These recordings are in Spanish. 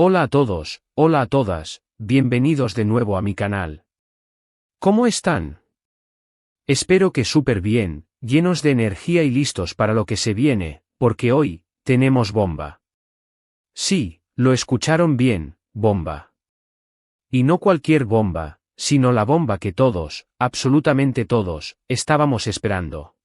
Hola a todos, hola a todas, bienvenidos de nuevo a mi canal. ¿Cómo están? Espero que súper bien, llenos de energía y listos para lo que se viene, porque hoy, tenemos bomba. Sí, lo escucharon bien, bomba. Y no cualquier bomba, sino la bomba que todos, absolutamente todos, estábamos esperando.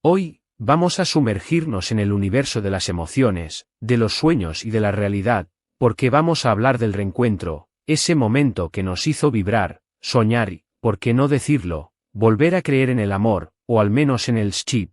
Hoy, vamos a sumergirnos en el universo de las emociones, de los sueños y de la realidad, porque vamos a hablar del reencuentro, ese momento que nos hizo vibrar, soñar y, por qué no decirlo, volver a creer en el amor, o al menos en el chip.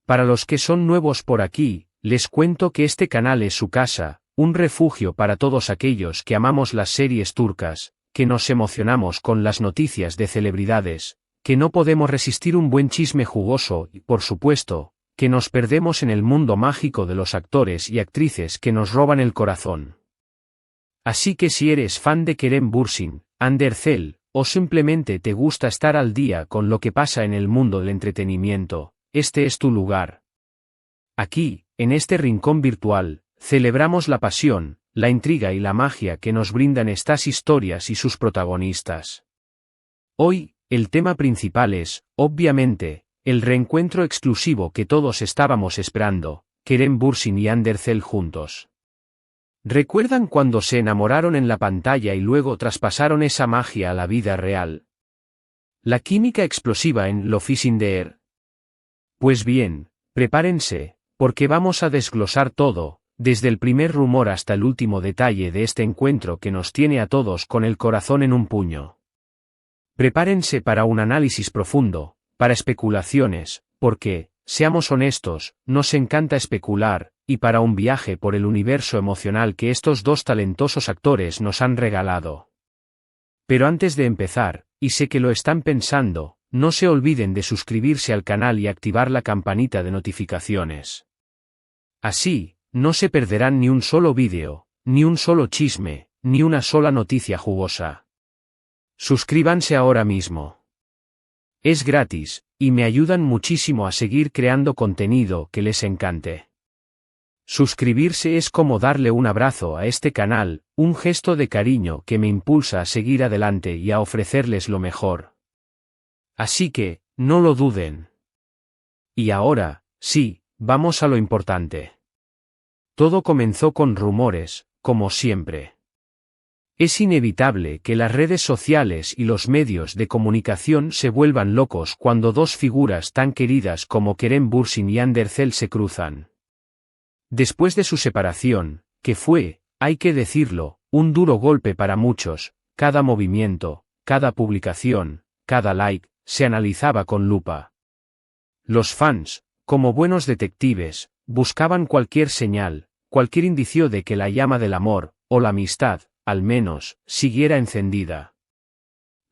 Para los que son nuevos por aquí, les cuento que este canal es su casa, un refugio para todos aquellos que amamos las series turcas, que nos emocionamos con las noticias de celebridades, que no podemos resistir un buen chisme jugoso y, por supuesto, que nos perdemos en el mundo mágico de los actores y actrices que nos roban el corazón. Así que si eres fan de Kerem Bürsin, Hande Erçel, o simplemente te gusta estar al día con lo que pasa en el mundo del entretenimiento, este es tu lugar. Aquí, en este rincón virtual, celebramos la pasión, la intriga y la magia que nos brindan estas historias y sus protagonistas. Hoy, el tema principal es, obviamente, el reencuentro exclusivo que todos estábamos esperando, Kerem Bürsin y Hande Erçel juntos. ¿Recuerdan cuando se enamoraron en la pantalla y luego traspasaron esa magia a la vida real? La química explosiva en Love is in the air. Pues bien, prepárense, porque vamos a desglosar todo, desde el primer rumor hasta el último detalle de este encuentro que nos tiene a todos con el corazón en un puño. Prepárense para un análisis profundo, para especulaciones, porque, seamos honestos, nos encanta especular, y para un viaje por el universo emocional que estos dos talentosos actores nos han regalado. Pero antes de empezar, y sé que lo están pensando, no se olviden de suscribirse al canal y activar la campanita de notificaciones. Así, no se perderán ni un solo vídeo, ni un solo chisme, ni una sola noticia jugosa. Suscríbanse ahora mismo. Es gratis, y me ayudan muchísimo a seguir creando contenido que les encante. Suscribirse es como darle un abrazo a este canal, un gesto de cariño que me impulsa a seguir adelante y a ofrecerles lo mejor. Así que, no lo duden. Y ahora, sí, vamos a lo importante. Todo comenzó con rumores, como siempre. Es inevitable que las redes sociales y los medios de comunicación se vuelvan locos cuando dos figuras tan queridas como Kerem Bürsin y Hande Erçel se cruzan. Después de su separación, que fue, hay que decirlo, un duro golpe para muchos, cada movimiento, cada publicación, cada like, se analizaba con lupa. Los fans, como buenos detectives, buscaban cualquier señal, cualquier indicio de que la llama del amor, o la amistad, al menos, siguiera encendida.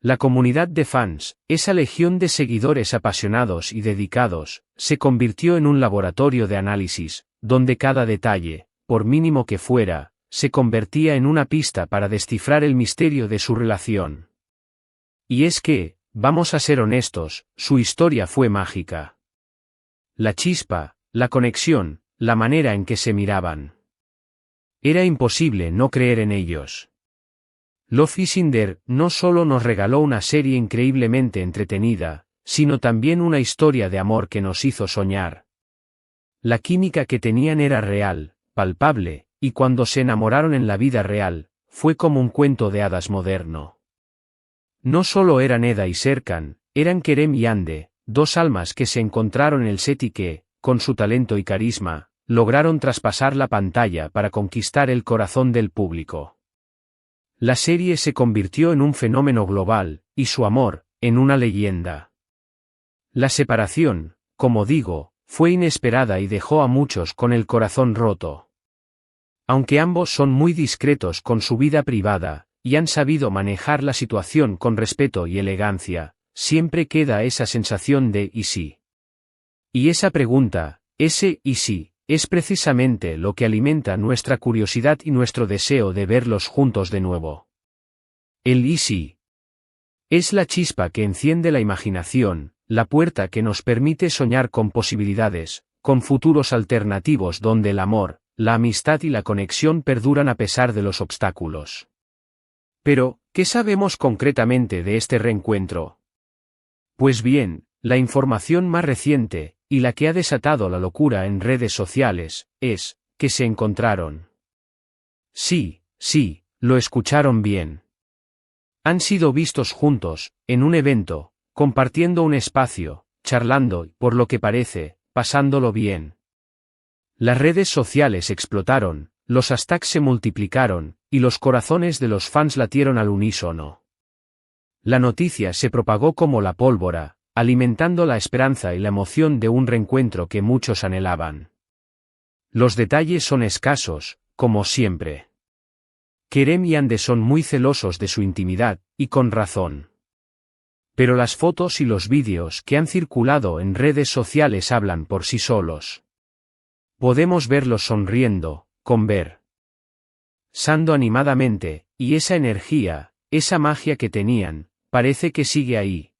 La comunidad de fans, esa legión de seguidores apasionados y dedicados, se convirtió en un laboratorio de análisis, donde cada detalle, por mínimo que fuera, se convertía en una pista para descifrar el misterio de su relación. Y es que, vamos a ser honestos, su historia fue mágica. La chispa, la conexión, la manera en que se miraban. Era imposible no creer en ellos. Love is in the air no solo nos regaló una serie increíblemente entretenida, sino también una historia de amor que nos hizo soñar. La química que tenían era real, palpable, y cuando se enamoraron en la vida real, fue como un cuento de hadas moderno. No solo eran Eda y Serkan, eran Kerem y Hande, dos almas que se encontraron en el set y que, con su talento y carisma, lograron traspasar la pantalla para conquistar el corazón del público. La serie se convirtió en un fenómeno global, y su amor, en una leyenda. La separación, como digo, fue inesperada y dejó a muchos con el corazón roto. Aunque ambos son muy discretos con su vida privada, y han sabido manejar la situación con respeto y elegancia, siempre queda esa sensación de ¿y si? Y esa pregunta, ese ¿y si?, es precisamente lo que alimenta nuestra curiosidad y nuestro deseo de verlos juntos de nuevo. El ¿y si? Es la chispa que enciende la imaginación, la puerta que nos permite soñar con posibilidades, con futuros alternativos donde el amor, la amistad y la conexión perduran a pesar de los obstáculos. Pero, ¿qué sabemos concretamente de este reencuentro? Pues bien, la información más reciente, y la que ha desatado la locura en redes sociales, es que se encontraron. Sí, lo escucharon bien. Han sido vistos juntos, en un evento, compartiendo un espacio, charlando y, por lo que parece, pasándolo bien. Las redes sociales explotaron, los hashtags se multiplicaron, y los corazones de los fans latieron al unísono. La noticia se propagó como la pólvora, alimentando la esperanza y la emoción de un reencuentro que muchos anhelaban. Los detalles son escasos, como siempre. Kerem y Ande son muy celosos de su intimidad, y con razón. Pero las fotos y los vídeos que han circulado en redes sociales hablan por sí solos. Podemos verlos sonriendo, conversando animadamente, y esa energía, esa magia que tenían, parece que sigue ahí.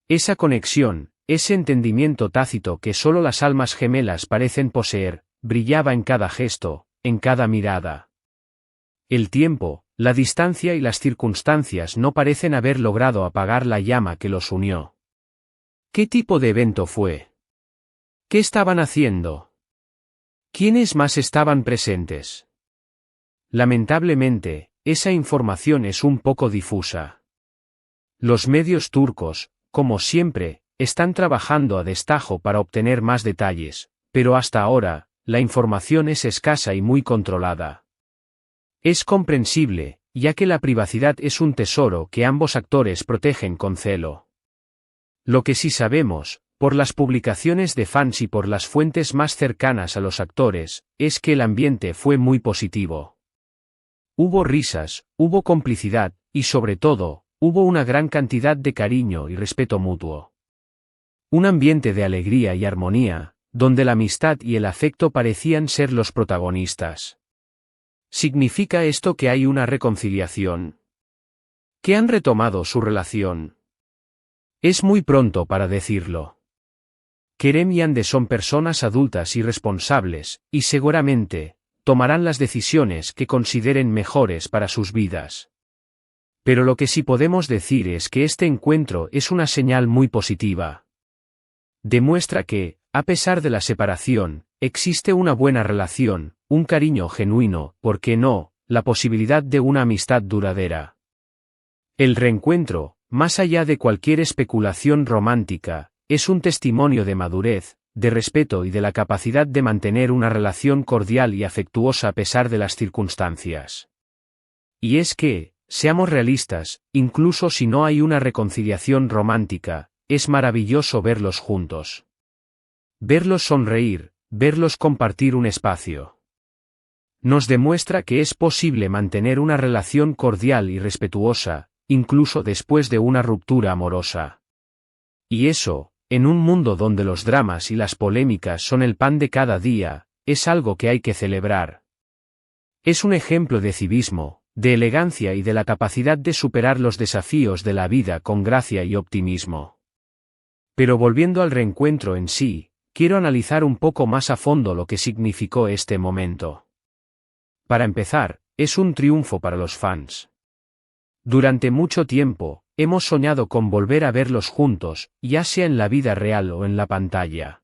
Esa conexión, ese entendimiento tácito que solo las almas gemelas parecen poseer, brillaba en cada gesto, en cada mirada. El tiempo, la distancia y las circunstancias no parecen haber logrado apagar la llama que los unió. ¿Qué tipo de evento fue? ¿Qué estaban haciendo? ¿Quiénes más estaban presentes? Lamentablemente, esa información es un poco difusa. Los medios turcos, como siempre, están trabajando a destajo para obtener más detalles, pero hasta ahora, la información es escasa y muy controlada. Es comprensible, ya que la privacidad es un tesoro que ambos actores protegen con celo. Lo que sí sabemos, por las publicaciones de fans y por las fuentes más cercanas a los actores, es que el ambiente fue muy positivo. Hubo risas, hubo complicidad, y sobre todo, hubo una gran cantidad de cariño y respeto mutuo. Un ambiente de alegría y armonía, donde la amistad y el afecto parecían ser los protagonistas. ¿Significa esto que hay una reconciliación? ¿Que han retomado su relación? Es muy pronto para decirlo. Kerem y Ande son personas adultas y responsables, y seguramente, tomarán las decisiones que consideren mejores para sus vidas. Pero lo que sí podemos decir es que este encuentro es una señal muy positiva. Demuestra que, a pesar de la separación, existe una buena relación, un cariño genuino, ¿por qué no?, la posibilidad de una amistad duradera. El reencuentro, más allá de cualquier especulación romántica, es un testimonio de madurez, de respeto y de la capacidad de mantener una relación cordial y afectuosa a pesar de las circunstancias. Y es que, seamos realistas, incluso si no hay una reconciliación romántica, es maravilloso verlos juntos. Verlos sonreír, verlos compartir un espacio. Nos demuestra que es posible mantener una relación cordial y respetuosa, incluso después de una ruptura amorosa. Y eso, en un mundo donde los dramas y las polémicas son el pan de cada día, es algo que hay que celebrar. Es un ejemplo de civismo, de elegancia y de la capacidad de superar los desafíos de la vida con gracia y optimismo. Pero volviendo al reencuentro en sí, quiero analizar un poco más a fondo lo que significó este momento. Para empezar, es un triunfo para los fans. Durante mucho tiempo, hemos soñado con volver a verlos juntos, ya sea en la vida real o en la pantalla.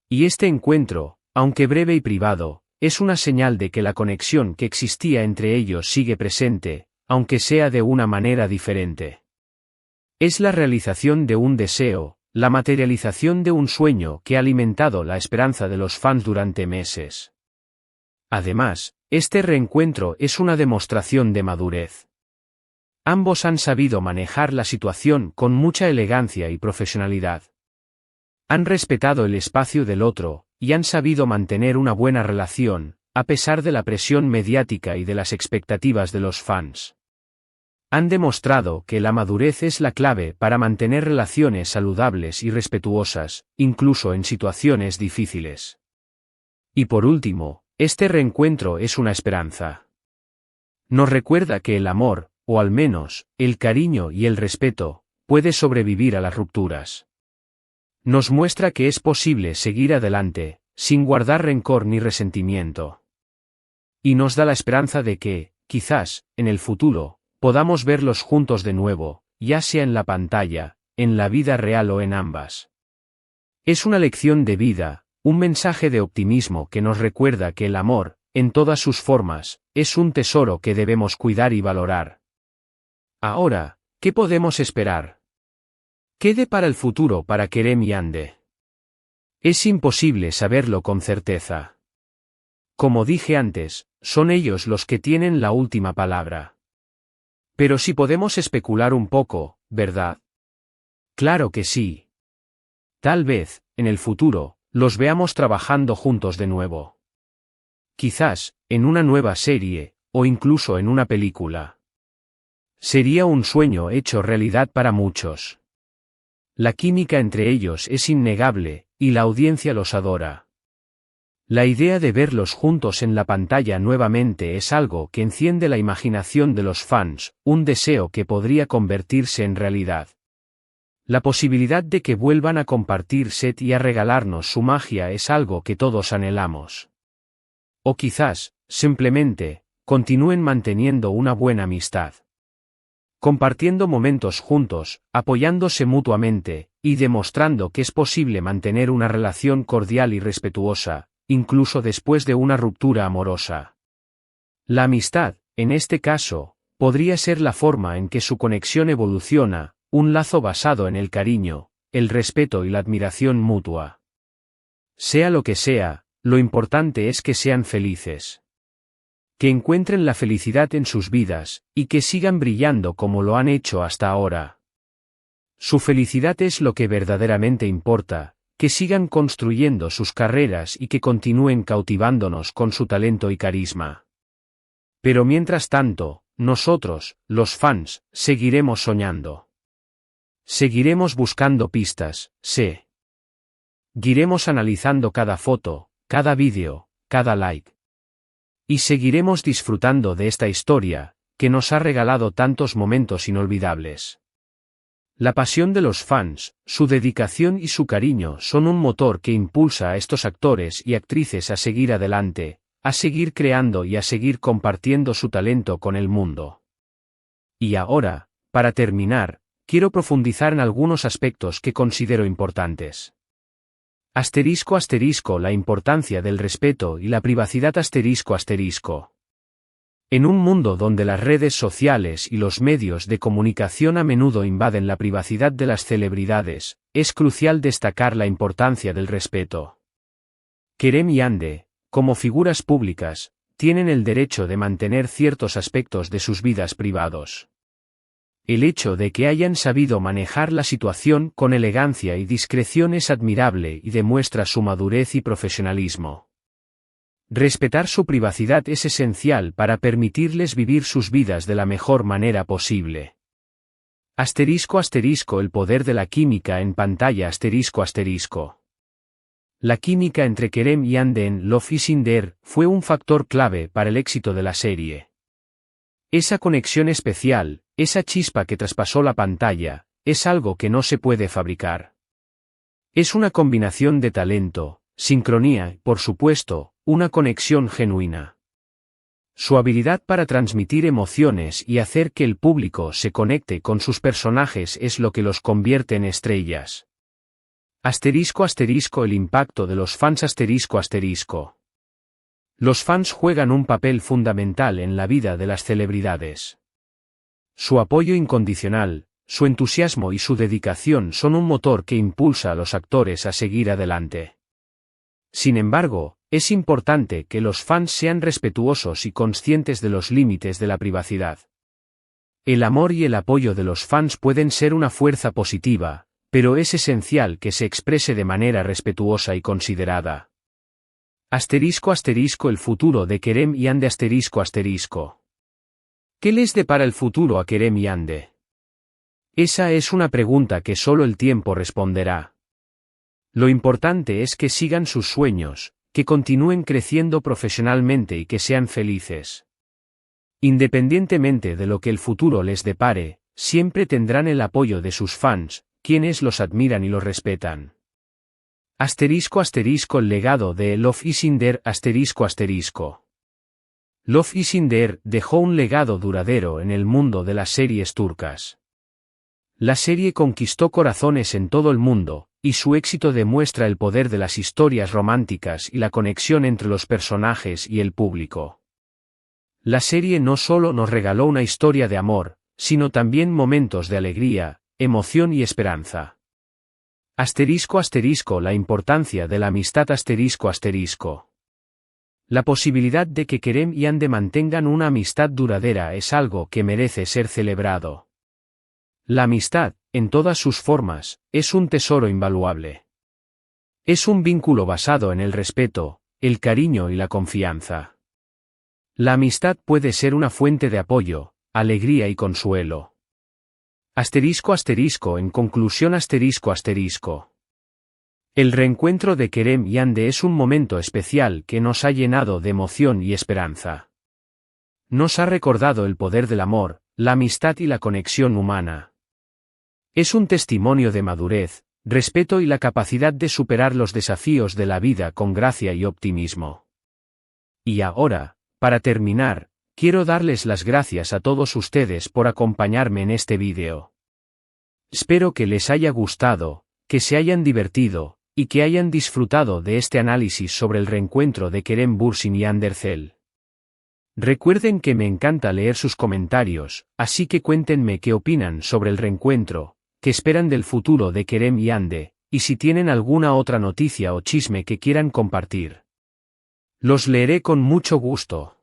Y este encuentro, aunque breve y privado, es una señal de que la conexión que existía entre ellos sigue presente, aunque sea de una manera diferente. Es la realización de un deseo, la materialización de un sueño que ha alimentado la esperanza de los fans durante meses. Además, este reencuentro es una demostración de madurez. Ambos han sabido manejar la situación con mucha elegancia y profesionalidad. Han respetado el espacio del otro, y han sabido mantener una buena relación, a pesar de la presión mediática y de las expectativas de los fans. Han demostrado que la madurez es la clave para mantener relaciones saludables y respetuosas, incluso en situaciones difíciles. Y por último, este reencuentro es una esperanza. Nos recuerda que el amor, o al menos, el cariño y el respeto, puede sobrevivir a las rupturas. Nos muestra que es posible seguir adelante, sin guardar rencor ni resentimiento. Y nos da la esperanza de que, quizás, en el futuro, podamos verlos juntos de nuevo, ya sea en la pantalla, en la vida real o en ambas. Es una lección de vida, un mensaje de optimismo que nos recuerda que el amor, en todas sus formas, es un tesoro que debemos cuidar y valorar. Ahora, ¿qué podemos esperar? ¿Qué depara el futuro para Kerem y Hande? Es imposible saberlo con certeza. Como dije antes, son ellos los que tienen la última palabra. Pero sí podemos especular un poco, ¿verdad? Claro que sí. Tal vez, en el futuro, los veamos trabajando juntos de nuevo. Quizás, en una nueva serie, o incluso en una película. Sería un sueño hecho realidad para muchos. La química entre ellos es innegable, y la audiencia los adora. La idea de verlos juntos en la pantalla nuevamente es algo que enciende la imaginación de los fans, un deseo que podría convertirse en realidad. La posibilidad de que vuelvan a compartir set y a regalarnos su magia es algo que todos anhelamos. O quizás, simplemente, continúen manteniendo una buena amistad. Compartiendo momentos juntos, apoyándose mutuamente, y demostrando que es posible mantener una relación cordial y respetuosa, incluso después de una ruptura amorosa. La amistad, en este caso, podría ser la forma en que su conexión evoluciona, un lazo basado en el cariño, el respeto y la admiración mutua. Sea lo que sea, lo importante es que sean felices. Que encuentren la felicidad en sus vidas, y que sigan brillando como lo han hecho hasta ahora. Su felicidad es lo que verdaderamente importa, que sigan construyendo sus carreras y que continúen cautivándonos con su talento y carisma. Pero mientras tanto, nosotros, los fans, seguiremos soñando. Seguiremos buscando pistas, seguiremos analizando cada foto, cada vídeo, cada like. Y seguiremos disfrutando de esta historia, que nos ha regalado tantos momentos inolvidables. La pasión de los fans, su dedicación y su cariño son un motor que impulsa a estos actores y actrices a seguir adelante, a seguir creando y a seguir compartiendo su talento con el mundo. Y ahora, para terminar, quiero profundizar en algunos aspectos que considero importantes. La importancia del respeto y la privacidad En un mundo donde las redes sociales y los medios de comunicación a menudo invaden la privacidad de las celebridades, es crucial destacar la importancia del respeto. Kerem y Hande, como figuras públicas, tienen el derecho de mantener ciertos aspectos de sus vidas privados. El hecho de que hayan sabido manejar la situación con elegancia y discreción es admirable y demuestra su madurez y profesionalismo. Respetar su privacidad es esencial para permitirles vivir sus vidas de la mejor manera posible. El poder de la química en pantalla La química entre Kerem y Hande en Love is in the Air fue un factor clave para el éxito de la serie. Esa conexión especial, esa chispa que traspasó la pantalla, es algo que no se puede fabricar. Es una combinación de talento, sincronía y, por supuesto, una conexión genuina. Su habilidad para transmitir emociones y hacer que el público se conecte con sus personajes es lo que los convierte en estrellas. El impacto de los fans Los fans juegan un papel fundamental en la vida de las celebridades. Su apoyo incondicional, su entusiasmo y su dedicación son un motor que impulsa a los actores a seguir adelante. Sin embargo, es importante que los fans sean respetuosos y conscientes de los límites de la privacidad. El amor y el apoyo de los fans pueden ser una fuerza positiva, pero es esencial que se exprese de manera respetuosa y considerada. El futuro de Kerem y Hande ¿Qué les depara el futuro a Kerem y Hande? Esa es una pregunta que solo el tiempo responderá. Lo importante es que sigan sus sueños, que continúen creciendo profesionalmente y que sean felices. Independientemente de lo que el futuro les depare, siempre tendrán el apoyo de sus fans, quienes los admiran y los respetan. El legado de Love Isinder Love Isinder dejó un legado duradero en el mundo de las series turcas. La serie conquistó corazones en todo el mundo, y su éxito demuestra el poder de las historias románticas y la conexión entre los personajes y el público. La serie no solo nos regaló una historia de amor, sino también momentos de alegría, emoción y esperanza. La importancia de la amistad La posibilidad de que Kerem y Hande mantengan una amistad duradera es algo que merece ser celebrado. La amistad, en todas sus formas, es un tesoro invaluable. Es un vínculo basado en el respeto, el cariño y la confianza. La amistad puede ser una fuente de apoyo, alegría y consuelo. En conclusión El reencuentro de Kerem y Hande es un momento especial que nos ha llenado de emoción y esperanza. Nos ha recordado el poder del amor, la amistad y la conexión humana. Es un testimonio de madurez, respeto y la capacidad de superar los desafíos de la vida con gracia y optimismo. Y ahora, para terminar, quiero darles las gracias a todos ustedes por acompañarme en este vídeo. Espero que les haya gustado, que se hayan divertido, y que hayan disfrutado de este análisis sobre el reencuentro de Kerem Bürsin y Hande Erçel. Recuerden que me encanta leer sus comentarios, así que cuéntenme qué opinan sobre el reencuentro, qué esperan del futuro de Kerem y Hande, y si tienen alguna otra noticia o chisme que quieran compartir. Los leeré con mucho gusto.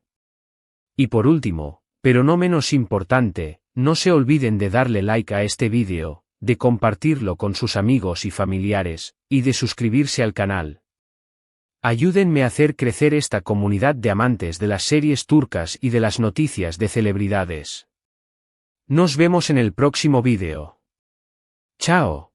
Y por último, pero no menos importante, no se olviden de darle like a este vídeo, de compartirlo con sus amigos y familiares, y de suscribirse al canal. Ayúdenme a hacer crecer esta comunidad de amantes de las series turcas y de las noticias de celebridades. Nos vemos en el próximo vídeo. ¡Chao!